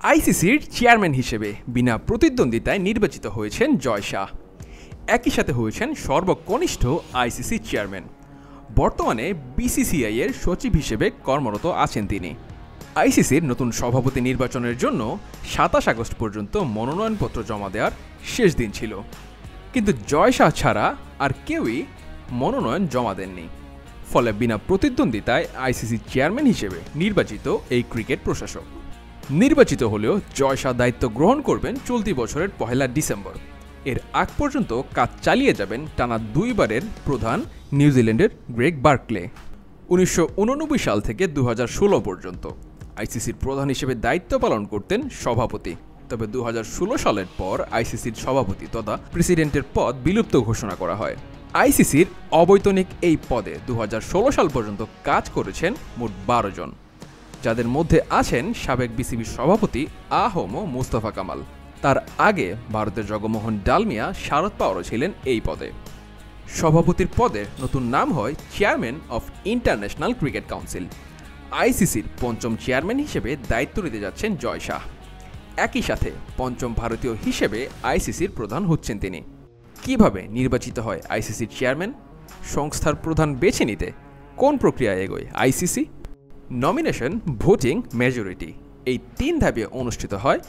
আইসিসির চেয়ারম্যান হিসেবে বিনা প্রতিদ্বন্দ্বিতায় নির্বাচিত হয়েছেন জয় শাহ। একই সাথে হয়েছেন সর্বকনিষ্ঠ আইসিসি চেয়ারম্যান। বর্তমানে বিসিসিআই এর সচিব হিসেবে কর্মরত আছেন তিনি। আইসিসির নতুন সভাপতি নির্বাচনের জন্য ২৭ আগস্ট পর্যন্ত মনোনয়নপত্র জমা দেওয়ার শেষ দিন ছিল, কিন্তু জয় শাহ ছাড়া আর কেউই মনোনয়ন জমা দেননি। ফলে বিনা প্রতিদ্বন্দ্বিতায় আইসিসি চেয়ারম্যান হিসেবে নির্বাচিত এই ক্রিকেট প্রশাসক। নির্বাচিত হলেও জয় শাহ দায়িত্ব গ্রহণ করবেন চলতি বছরের ১ ডিসেম্বর। এর আগ পর্যন্ত কাজ চালিয়ে যাবেন টানা দুইবারের প্রধান নিউজিল্যান্ডের গ্রেগ বার্কলে। ১৯৮৯ সাল থেকে ২০১৬ পর্যন্ত আইসিসির প্রধান হিসেবে দায়িত্ব পালন করতেন সভাপতি। তবে ২০১৬ সালের পর আইসিসির সভাপতি তথা প্রেসিডেন্টের পদ বিলুপ্ত ঘোষণা করা হয়। আইসিসির অবৈতনিক এই পদে ২০১৬ সাল পর্যন্ত কাজ করেছেন মোট ১২ জন, যাদের মধ্যে আছেন সাবেক বিসিবির সভাপতি আহম মুস্তফা কামাল। তার আগে ভারতের জগমোহন ডালমিয়া শারদ পাওয়ারও ছিলেন এই পদে। সভাপতির পদের নতুন নাম হয় chairman of international cricket council. আইসিসির পঞ্চম চেয়ারম্যান হিসেবে দায়িত্ব নিতে যাচ্ছেন জয় শাহ। একই সাথে পঞ্চম ভারতীয় হিসেবে আইসিসির প্রধান হচ্ছেন তিনি। কিভাবে নির্বাচিত হয় আইসিসির চেয়ারম্যান? সংস্থার প্রধান বেছে নিতে কোন প্রক্রিয়া এগোয় আইসিসি? নমিনেশন, ভোটিং, মেজরিটি, এই ৩ ধাপে অনুষ্ঠিত হয়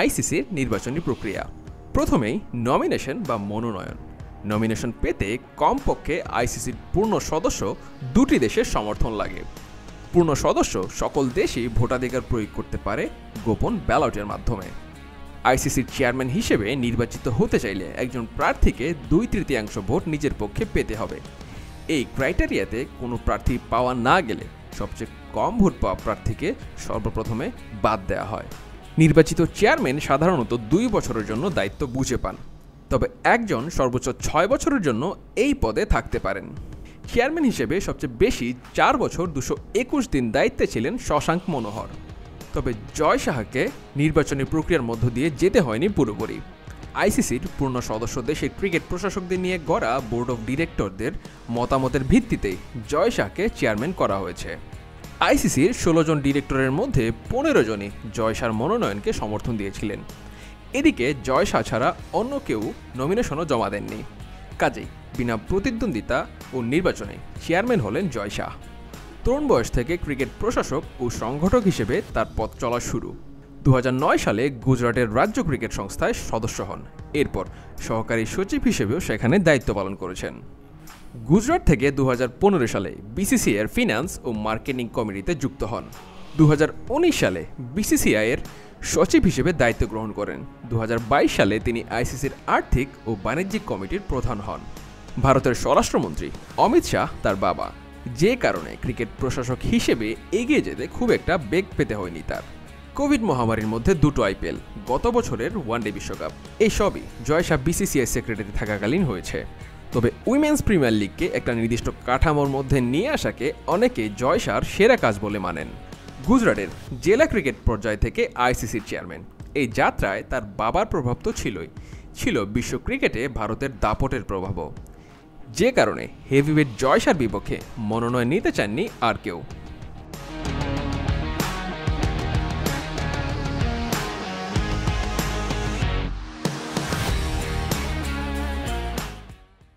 আইসিসির নির্বাচনী প্রক্রিয়া। প্রথমেই নমিনেশন বা মনোনয়ন। নমিনেশন পেতে কমপক্ষে আইসিসির পূর্ণ সদস্য ২টি দেশের সমর্থন লাগে। পূর্ণ সদস্য সকল দেশই ভোটাধিকার প্রয়োগ করতে পারে গোপন ব্যালটের মাধ্যমে। আইসিসির চেয়ারম্যান হিসেবে নির্বাচিত হতে চাইলে একজন প্রার্থীকে ২/৩ ভোট নিজের পক্ষে পেতে হবে। এই ক্রাইটেরিয়াতে কোনো প্রার্থী পাওয়া না গেলে সবচেয়ে কম ভোট পাওয়া প্রার্থীকে সর্বপ্রথমে বাদ দেওয়া হয়। নির্বাচিত চেয়ারম্যান সাধারণত ২ বছরের জন্য দায়িত্ব বুঝে পান, তবে একজন সর্বোচ্চ ৬ বছরের জন্য এই পদে থাকতে পারেন। চেয়ারম্যান হিসেবে সবচেয়ে বেশি ৪ বছর ২২১ দিন দায়িত্বে ছিলেন শশাঙ্ক মনোহর। তবে জয় শাহকে নির্বাচনী প্রক্রিয়ার মধ্য দিয়ে যেতে হয়নি পুরোপুরি। আইসিসির পূর্ণ সদস্য দেশের ক্রিকেট প্রশাসকদের নিয়ে গড়া বোর্ড অব ডিরেক্টরদের মতামতের ভিত্তিতেই জয় শাহকে চেয়ারম্যান করা হয়েছে। আইসিসির ১৬ জন ডিরেক্টরের মধ্যে ১৫ জনই জয় শাহর মনোনয়নকে সমর্থন দিয়েছিলেন। এদিকে জয় শাহ ছাড়া অন্য কেউ নমিনেশনও জমা দেননি। কাজেই বিনা প্রতিদ্বন্দ্বিতা ও নির্বাচনে চেয়ারম্যান হলেন জয় শাহ। তরুণ বয়স থেকে ক্রিকেট প্রশাসক ও সংগঠক হিসেবে তার পথ চলা শুরু। ২০০৯ সালে গুজরাটের রাজ্য ক্রিকেট সংস্থায় সদস্য হন। এরপর সহকারী সচিব হিসেবেও সেখানে দায়িত্ব পালন করেছেন। গুজরাট থেকে ২০১৫ সালে বিসিসিআই এর ফিন্যান্স ও মার্কেটিং কমিটিতে যুক্ত হন। ২০১৯ সালে বিসিসিআই এর সচিব হিসেবে দায়িত্ব গ্রহণ করেন। ২০২২ সালে তিনি আইসিসির আর্থিক ও বাণিজ্যিক কমিটির প্রধান হন। ভারতের স্বরাষ্ট্রমন্ত্রী অমিত শাহ তার বাবা, যে কারণে ক্রিকেট প্রশাসক হিসেবে এগিয়ে যেতে খুব একটা বেগ পেতে হয়নি তার। কোভিড মহামারীর মধ্যে ২টো আইপিএল, গত বছরের ওয়ানডে বিশ্বকাপ, এই সবই জয় শাহ বিসিসিআই সেক্রেটারি থাকাকালীন হয়েছে। তবে উইমেন্স প্রিমিয়ার লিগকে একটা নির্দিষ্ট কাঠামোর মধ্যে নিয়ে আসাকে অনেকে জয় শাহর সেরা কাজ বলে মানেন। গুজরাটের জেলা ক্রিকেট পর্যায় থেকে আইসিসির চেয়ারম্যান, এই যাত্রায় তার বাবার প্রভাব তো ছিলই, ছিল বিশ্ব ক্রিকেটে ভারতের দাপটের প্রভাবও। যে কারণে হেভিওয়েট জয় শাহর বিপক্ষে মনোনয়ন নিতে চাননি আর কেউ।